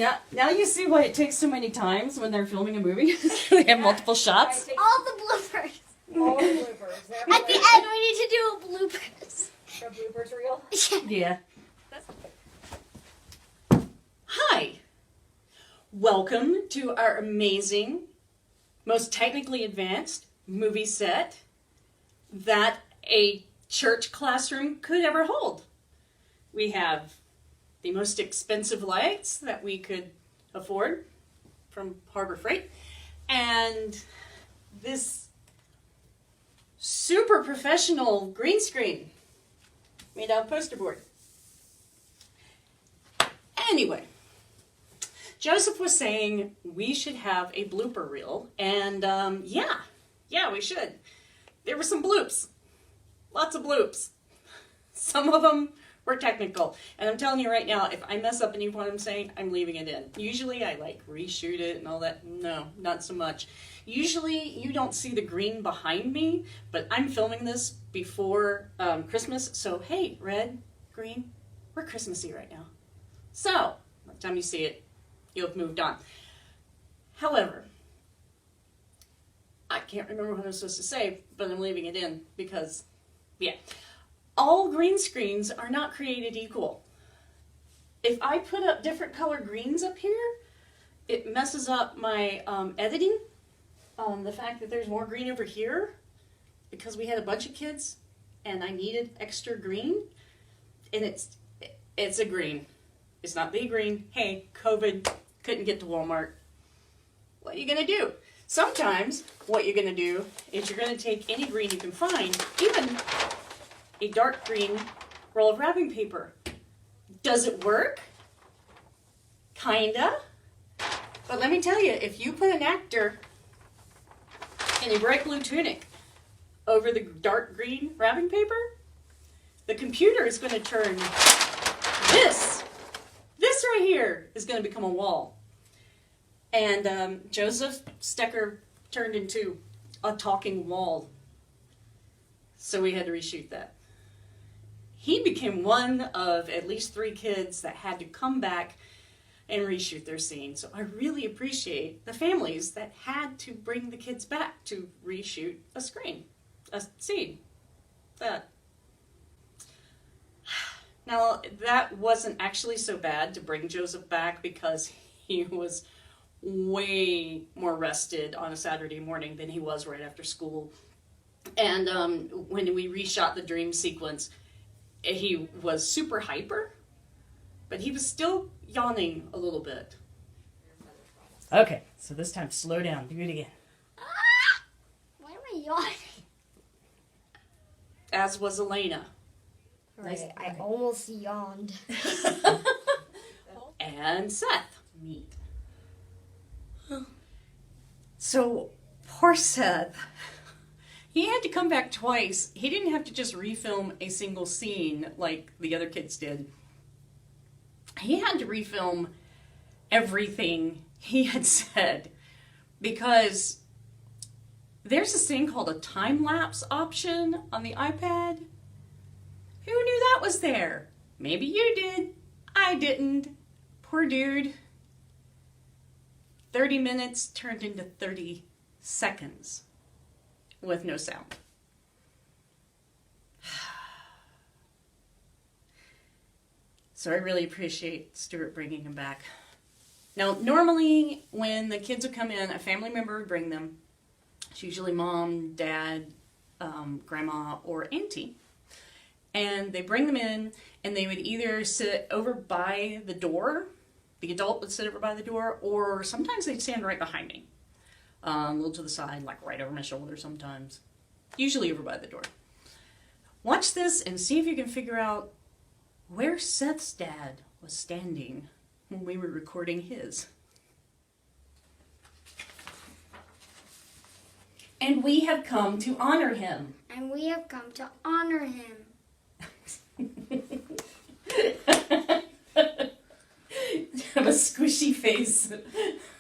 Now you see why it takes so many times when they're filming a movie. They have multiple shots. All the bloopers. All the bloopers. At the end, we need to do a bloopers. A bloopers reel? Yeah. Hi. Welcome to our amazing, most technically advanced movie set that a church classroom could ever hold. We have the most expensive lights that we could afford from Harbor Freight, and this super professional green screen made out of poster board. Anyway, Joseph was saying we should have a blooper reel, and yeah, we should. There were some bloops, lots of bloops. Some of them were technical, and I'm telling you right now, if I mess up any of what I'm saying, I'm leaving it in. Usually I reshoot it and all that. No, not so much. Usually you don't see the green behind me, but I'm filming this before Christmas, so hey, red, green, we're Christmassy right now. So, by the time you see it, you'll have moved on. However, I can't remember what I'm supposed to say, but I'm leaving it in because, yeah. All green screens are not created equal. If I put up different color greens up here, it messes up my editing. The fact that there's more green over here, because we had a bunch of kids and I needed extra green, and it's a green. It's not the green. Hey, COVID, couldn't get to Walmart. What are you gonna do? Sometimes what you're gonna do is you're gonna take any green you can find, even a dark green roll of wrapping paper. Does it work? Kinda. But let me tell you, if you put an actor in a bright blue tunic over the dark green wrapping paper, the computer is going to turn this right here is going to become a wall. And Joseph Stecker turned into a talking wall. So we had to reshoot that. He became one of at least 3 kids that had to come back and reshoot their scene. So I really appreciate the families that had to bring the kids back to reshoot a scene. Now, that wasn't actually so bad to bring Joseph back because he was way more rested on a Saturday morning than he was right after school. And when we reshot the dream sequence, he was super hyper, but he was still yawning a little bit. Okay, so this time slow down. Do it again. Why am I yawning? As was Elena. Right, I almost yawned. And Seth. Neat. So, poor Seth. He had to come back twice. He didn't have to just refilm a single scene like the other kids did. He had to refilm everything he had said because there's this thing called a time-lapse option on the iPad. Who knew that was there? Maybe you did. I didn't. Poor dude. 30 minutes turned into 30 seconds with no sound. So I really appreciate Stuart bringing him back. Now, normally when the kids would come in, a family member would bring them. It's usually mom, dad, grandma, or auntie. And they bring them in, and they would either sit over by the door, the adult would sit over by the door, or sometimes they'd stand right behind me. A little to the side, like right over my shoulder sometimes. Usually over by the door. Watch this and see if you can figure out where Seth's dad was standing when we were recording his. And we have come to honor him. And we have come to honor him. Have a squishy face.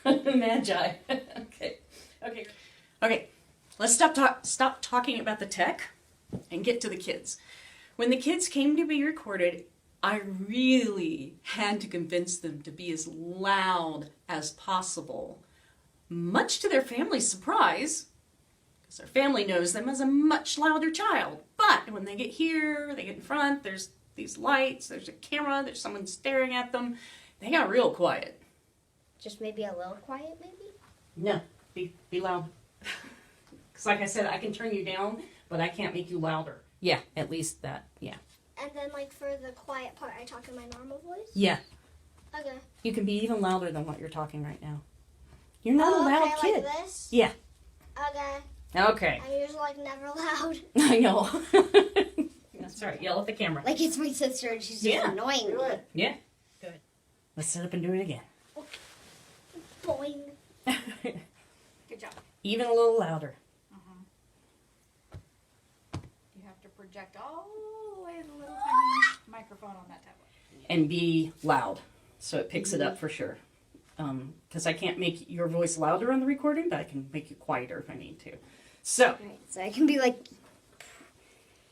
Magi. Okay. Let's stop talking about the tech and get to the kids. When the kids came to be recorded, I really had to convince them to be as loud as possible, much to their family's surprise, because their family knows them as a much louder child. But when they get here, they get in front, there's these lights, there's a camera, there's someone staring at them, they got real quiet. Just maybe a little quiet, maybe? No, be loud. Because like I said, I can turn you down, but I can't make you louder. Yeah, at least that, yeah. And then, like, for the quiet part, I talk in my normal voice? Yeah. Okay. You can be even louder than what you're talking right now. You're not a loud okay, kid. Like this? Yeah. Okay. Okay. I'm usually, like, never loud. I know. That's right. Yell at the camera. Like, it's my sister and she's just annoying me. Yeah. Good. Let's sit up and do it again. Boing. Good job. Even a little louder. You have to project all the way the little tiny microphone on that tablet. And be loud, so it picks it up for sure. Because I can't make your voice louder on the recording, but I can make it quieter if I need to. So. Right, so I can be like...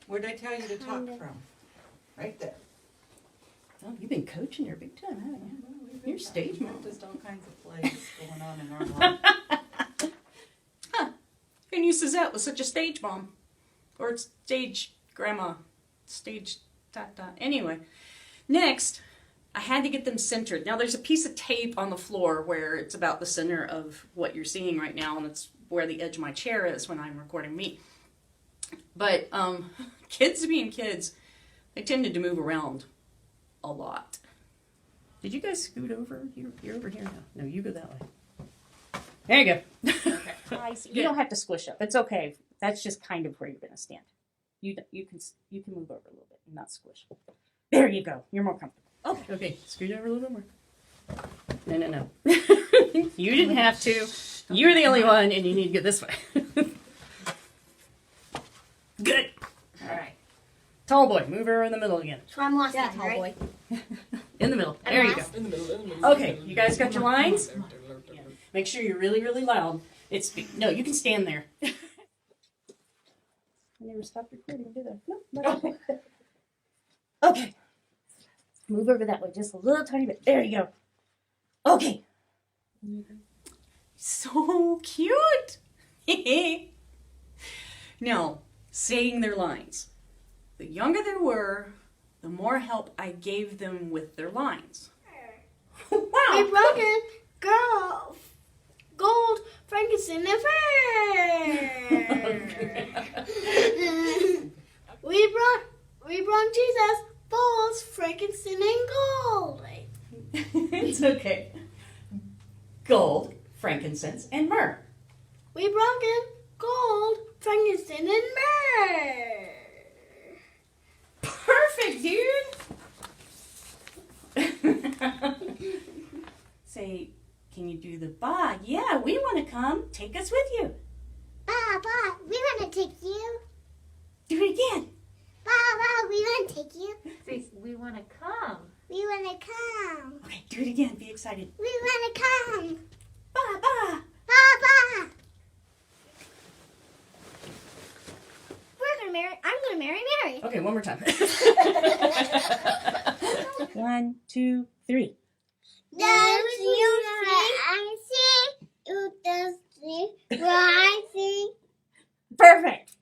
Where'd I tell you to talk from? Right there. Oh, you've been coaching her big time, haven't you? You're stage mom. There's all kinds of plays going on in our life. Huh. Who knew Suzette was such a stage mom? Or stage grandma. Stage tata. Anyway. Next, I had to get them centered. Now there's a piece of tape on the floor where it's about the center of what you're seeing right now, and it's where the edge of my chair is when I'm recording me. But kids being kids, they tended to move around a lot. Did you guys scoot over? You're over here now. No, you go that way. There you go. Okay. I see. You don't have to squish up. It's okay. That's just kind of where you're going to stand. You can move over a little bit and not squish. There you go. You're more comfortable. Okay. Scoot over a little bit more. No. You didn't have to. You're the only one, and you need to go this way. Good. All right. Tall boy, move her in the middle again. So I'm lost Yeah, then, tall right? boy. In the middle. I'm There you go. last? In the middle. Okay, you guys got your lines? Yeah. Make sure you're really, really loud. No, you can stand there. I never stopped recording, did I? No, not okay. Okay. Move over that way just a little tiny bit. There you go. Okay. So cute. Now, saying their lines. The younger they were, the more help I gave them with their lines. We Wow. brought in girl, gold, frankincense, and fur. we brought Jesus, balls, frankincense, and gold. It's okay. Gold, frankincense, and myrrh. We brought in gold, frankincense, and myrrh. Perfect, dude. Say, can you do the ba? Yeah, we want to come. Take us with you. Ba, we want to take you. Do it again. Ba, we want to take you. We want to come. We want to come. Okay, do it again. Be excited. We want to come. Ba, ba. Ba. I'm gonna marry Mary. Okay, one more time. 1, 2, 3. Don't you see? You don't see what I see. Perfect.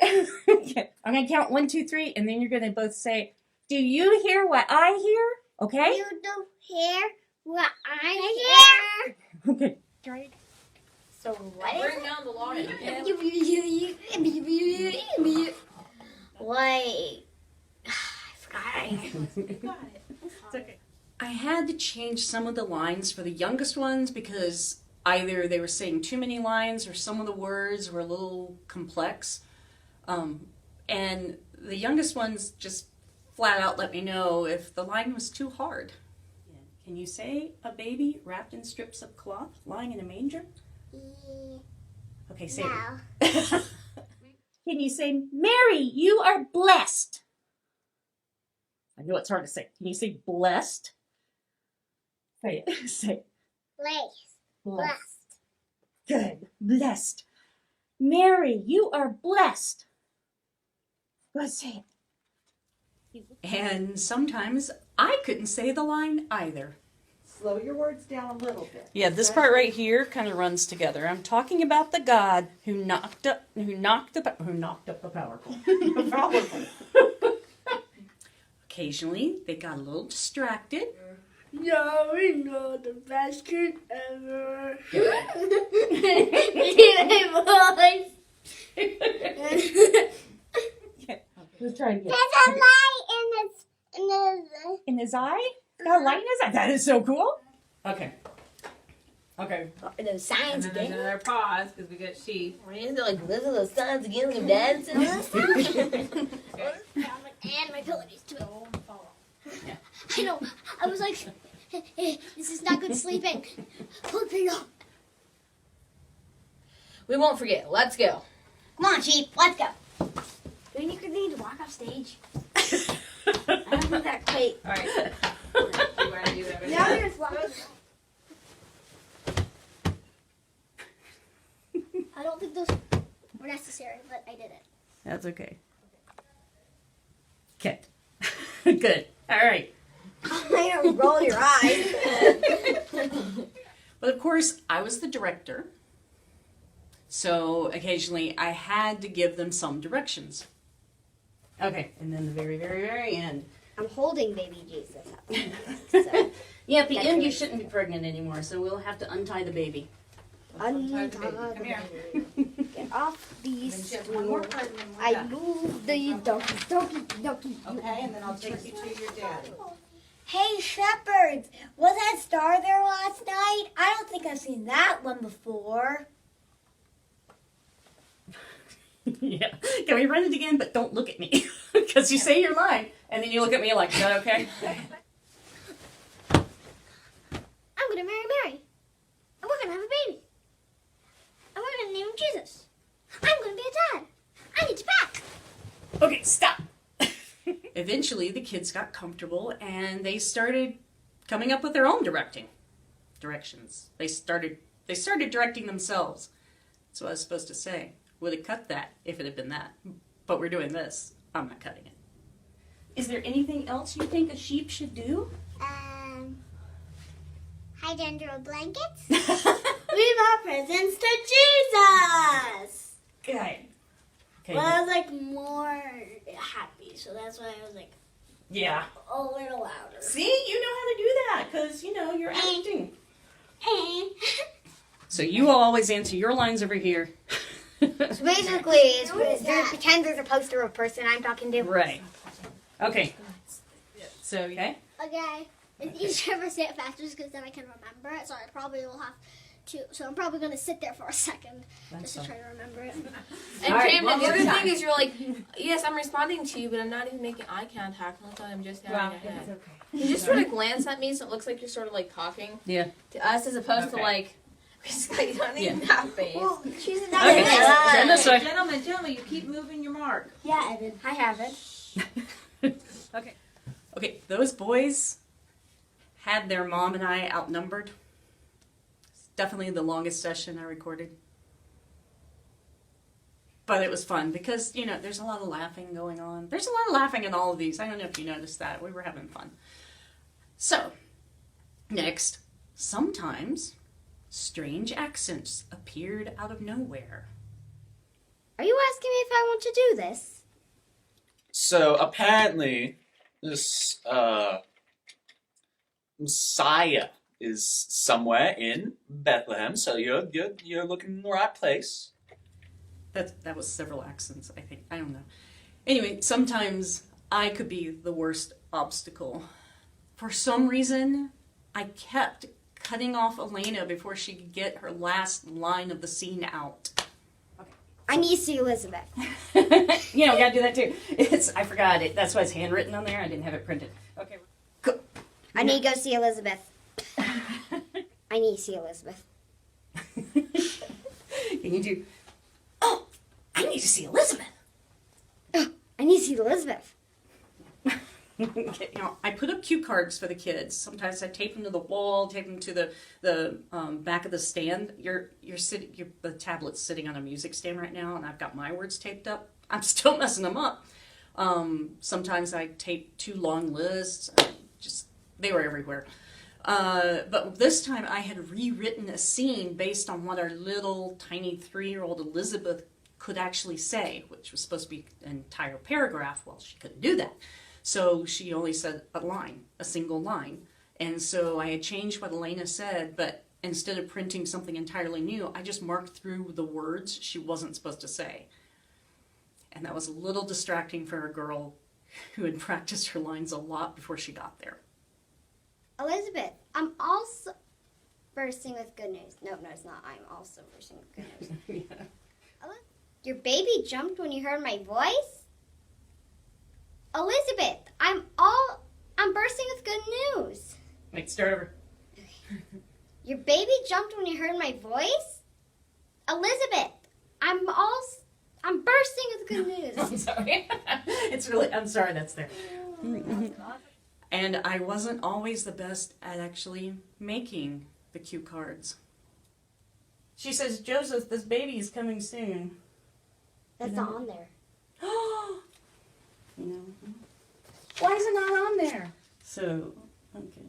Okay, I'm going to count 1, 2, 3, and then you're going to both say, do you hear what I hear? Okay? You don't hear what I hear. Okay. So what? Bring down the line. Wait. I forgot. It's okay. I had to change some of the lines for the youngest ones because either they were saying too many lines or some of the words were a little complex. And the youngest ones just flat out let me know if the line was too hard. Can you say a baby wrapped in strips of cloth lying in a manger? Okay, say it. Can you say, Mary, you are blessed? I know it's hard to say. Can you say blessed? Say it. Say it. Blessed. Good. Blessed. Mary, you are blessed. Go ahead, say it. And sometimes I couldn't say the line either. Slow your words down a little bit. Yeah, this part right here kind of runs together. I'm talking about the God who knocked up the power pole. Occasionally, they got a little distracted. No, we know the best kid ever. Who's trying to get There's a light in his eye? Got a light in his eye? That is so cool. Okay. Okay. in the science And then there's game. another pause because we got sheep. They're like, those are those signs again, like dancing. And my abilities too. I know. I was like, this is not good sleeping. Look, Bingo. We won't forget. Let's go. Come on, Chief. Let's go. Do we need to walk off stage? I don't think that quite. All right. You want to do that? Now we're just walking. I don't think those were necessary, but I did it. That's okay. Okay. Good. All right. I don't roll your eyes. But of course, I was the director. So occasionally I had to give them some directions. Okay. And then the very, very, very end. I'm holding baby Jesus up. So, Yeah, at the That's end you right. shouldn't be pregnant anymore, so we'll have to untie the baby. Come here. Get off Then these she has one more stools. part and then we're I done. move the donkey. Okay, and then I'll take you to your daddy. Hey, shepherds, was that star there last night? I don't think I've seen that one before. Yeah. Can we run it again? But don't look at me. Because you say your line, and then you look at me like, is that okay? I'm gonna marry Mary. And we're gonna have a baby. And we're gonna name him Jesus. I'm gonna be a dad. I need to pack. Okay, stop. Eventually, the kids got comfortable, and they started coming up with their own directions. They started directing themselves. That's what I was supposed to say. Would have cut that if it had been that. But we're doing this. I'm not cutting it. Is there anything else you think a sheep should do? Hide under a blanket. Leave our presents to Jesus. Good. Okay. Well, I was like more happy, so that's why I was like Yeah. a little louder. See, you know how to do that because, you're acting. So you all always answer your lines over here. So basically, pretend there's a poster of a person I'm talking to. Right. Okay. So, okay. Okay. It's easier if I say it faster because then I can remember it. So I probably will have to. So I'm probably going to sit there for a second just to try to remember it. And All right, Camden, one the more other time. thing is you're like, yes, I'm responding to you, but I'm not even making eye contact. All the time I'm just having a head. You just sort of glance at me, so it looks like you're sort of like talking Yeah. to us as opposed to Okay. like, basically, you don't need that face. Well, she's Okay. not Turn this way. Gentlemen, you keep moving your mark. Yeah, Evan. I have it. Okay. Okay, those boys had their mom and I outnumbered. It's definitely the longest session I recorded. But it was fun because, there's a lot of laughing going on. There's a lot of laughing in all of these. I don't know if you noticed that. We were having fun. So, next, sometimes strange accents appeared out of nowhere. Are you asking me if I want to do this? So apparently, this Messiah is somewhere in Bethlehem. So you're looking in the right place. That was several accents, I think. I don't know. Anyway, sometimes I could be the worst obstacle. For some reason, I kept cutting off Elena before she could get her last line of the scene out. I need to see Elizabeth. We gotta do that too. I forgot it. That's why it's handwritten on there. I didn't have it printed. Okay. Go. I need to go see Elizabeth. I need to see Elizabeth. Can you do? Oh, I need to see Elizabeth. I need to see Elizabeth. Okay, I put up cue cards for the kids. Sometimes I tape them to the wall, tape them to the back of the stand. The tablet's sitting on a music stand right now, and I've got my words taped up. I'm still messing them up. Sometimes I tape 2 long lists. just, they were everywhere. But this time I had rewritten a scene based on what our little tiny 3-year-old Elizabeth could actually say, which was supposed to be an entire paragraph. Well, she couldn't do that. So she only said a line, a single line. And so I had changed what Elena said, but instead of printing something entirely new, I just marked through the words she wasn't supposed to say. And that was a little distracting for a girl who had practiced her lines a lot before she got there. Elizabeth, I'm also bursting with good news. No, it's not. I'm also bursting with good news. Yeah. Your baby jumped when you heard my voice? Elizabeth, I'm bursting with good news. Wait, start over. Your baby jumped when you heard my voice? Elizabeth, I'm bursting with good news. I'm sorry. I'm sorry that's there. And I wasn't always the best at actually making the cue cards. She says, Joseph, this baby is coming soon. That's not on there. You know, why is it not on there? So, okay.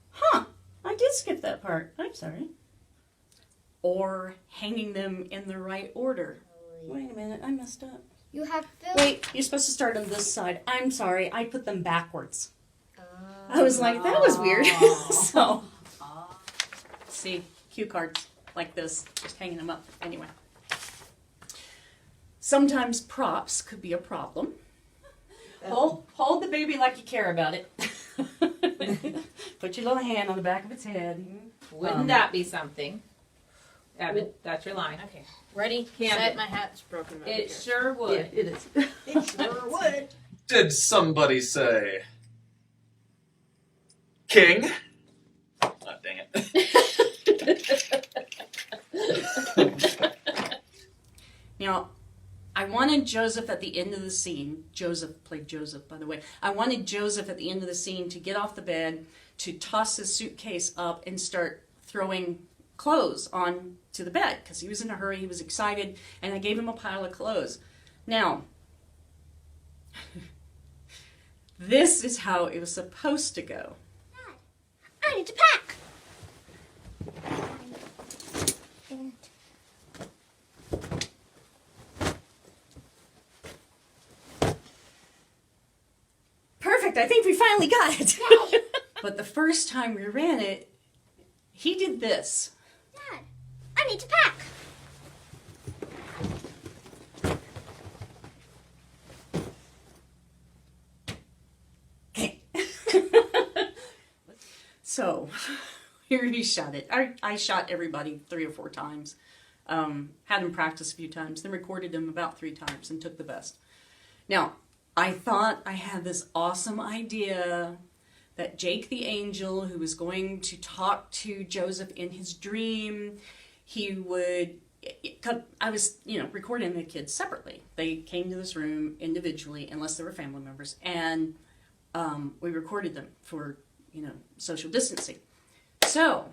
Huh, I did skip that part. I'm sorry. Or hanging them in the right order. Wait a minute, I messed up. You have filled. Wait, you're supposed to start on this side. I'm sorry, I put them backwards. I was like, that was weird. So, see, cue cards like this, just hanging them up. Anyway. Sometimes props could be a problem. Hold the baby like you care about it. Put your little hand on the back of its head. Wouldn't that be something? Evan, that's your line. Okay, ready, Camden. set, my hat's broken. Right It here. sure would. It is. It sure would. Did somebody say king? Oh, dang it. Now, I wanted Joseph at the end of the scene. Joseph played Joseph, by the way. I wanted Joseph at the end of the scene to get off the bed, to toss his suitcase up and start throwing clothes on to the bed because he was in a hurry, he was excited, and I gave him a pile of clothes. Now, this is how it was supposed to go. I need to pack. Perfect, I think we finally got it. But the first time we ran it, he did this. Dad, I need to pack. Okay. So, here he shot it. I shot everybody 3 or 4 times. Had him practice a few times, then recorded him about 3 times and took the best. Now, I thought I had this awesome idea that Jake the angel, who was going to talk to Joseph in his dream, he would... I was, recording the kids separately. They came to this room individually, unless they were family members, and we recorded them for, social distancing. So,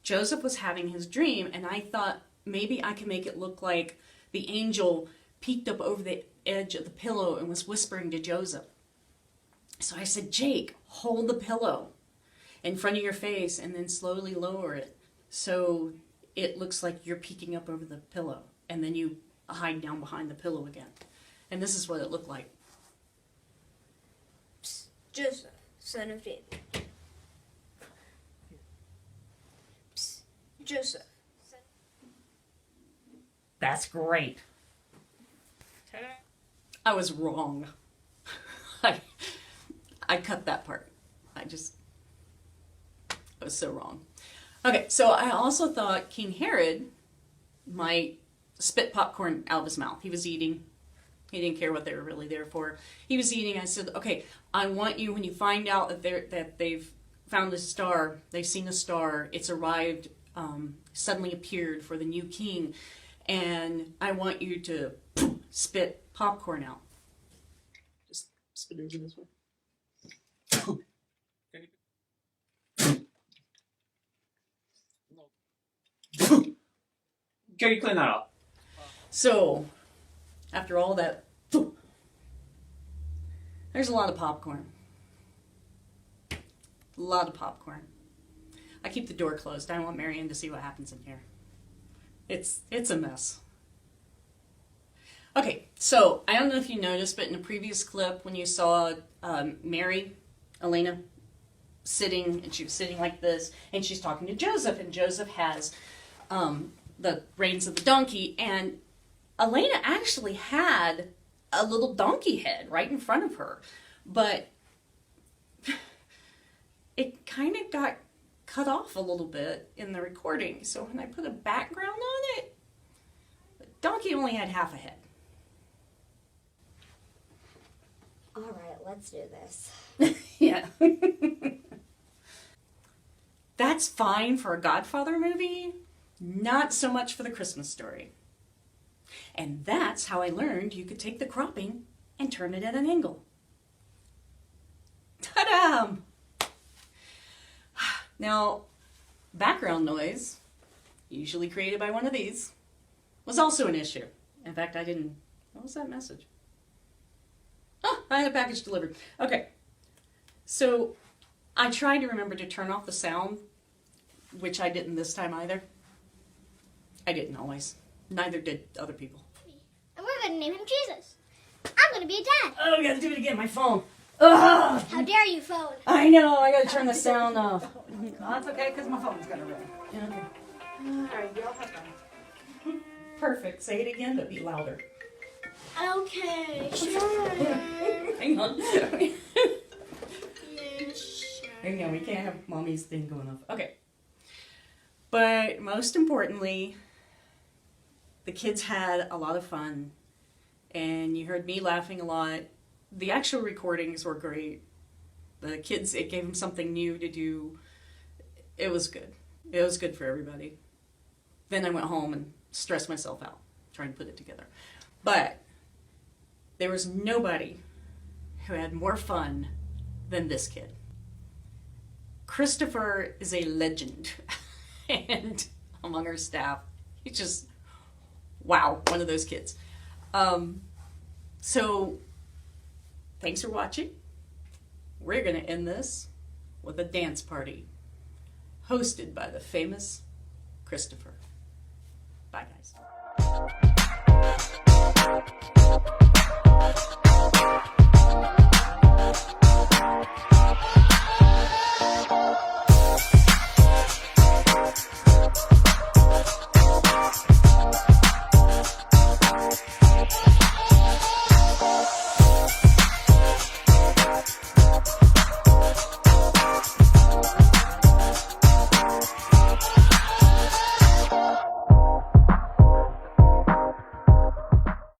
Joseph was having his dream, and I thought maybe I could make it look like the angel peeked up over the edge of the pillow and was whispering to Joseph. So I said, Jake, hold the pillow in front of your face and then slowly lower it so it looks like you're peeking up over the pillow, and then you hide down behind the pillow again. And this is what it looked like. Psst, Joseph, son of David. Psst, Joseph. That's great. I was wrong. I cut that part. I was so wrong. Okay, so I also thought King Herod might spit popcorn out of his mouth. He was eating. He didn't care what they were really there for. He was eating. I said, okay, I want you, when you find out that they've found a star, they've seen a star, it's arrived, suddenly appeared for the new king, and I want you to spit popcorn out. Just spit it in this way. Can you clean that up? So, after all that, there's a lot of popcorn. A lot of popcorn. I keep the door closed. I want Marianne to see what happens in here. It's a mess. Okay, so I don't know if you noticed, but in a previous clip when you saw Elena, sitting, and she was sitting like this, and she's talking to Joseph, and Joseph has the reins of the donkey, and Elena actually had a little donkey head right in front of her, but it kind of got cut off a little bit in the recording. So when I put a background on it, the donkey only had half a head. All right, let's do this. Yeah. That's fine for a Godfather movie, not so much for the Christmas Story. And that's how I learned you could take the cropping and turn it at an angle. Ta-da! Now, background noise, usually created by one of these, was also an issue. In fact, what was that message? Oh, I had a package delivered. Okay, so I tried to remember to turn off the sound, which I didn't this time either. I didn't always. Neither did other people. And we're going to name him Jesus. I'm going to be a dad. Oh, we gotta do it again, my phone. Ugh! How dare you, phone? I know, I gotta turn the sound off. Well, that's okay, because my phone's gonna ring. Yeah, okay. Alright, you all have fun. Perfect. Say it again, but be louder. Okay, sure. Hang on. Yes, sure. Hang on, we can't have mommy's thing going off. Okay. But most importantly, the kids had a lot of fun, and you heard me laughing a lot. The actual recordings were great. The kids, it gave them something new to do. It was good. It was good for everybody. Then I went home and stressed myself out trying to put it together. But there was nobody who had more fun than this kid. Christopher is a legend, and among our staff, he's just, wow, one of those kids. So, thanks for watching. We're going to end this with a dance party hosted by the famous Christopher. Bye, guys.